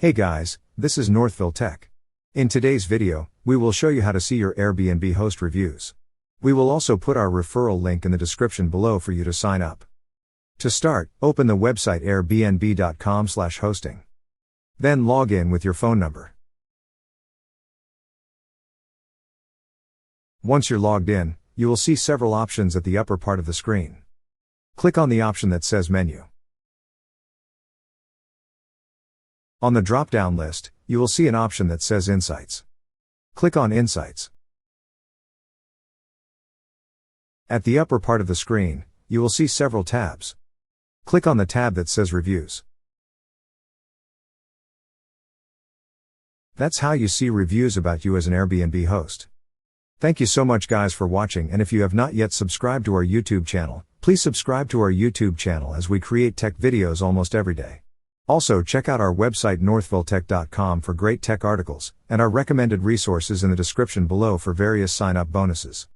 Hey guys, this is Northville Tech. In today's video, we will show you how to see your Airbnb host reviews. We will also put our referral link in the description below for you to sign up. To start, open the website airbnb.com/hosting. Then log in with your phone number. Once you're logged in, you will see several options at the upper part of the screen. Click on the option that says Menu. On the drop-down list, you will see an option that says Insights. Click on Insights. At the upper part of the screen, you will see several tabs. Click on the tab that says Reviews. That's how you see reviews about you as an Airbnb host. Thank you so much guys for watching, and if you have not yet subscribed to our YouTube channel, please subscribe to our YouTube channel as we create tech videos almost every day. Also check out our website northvilletech.com for great tech articles, and our recommended resources in the description below for various sign-up bonuses.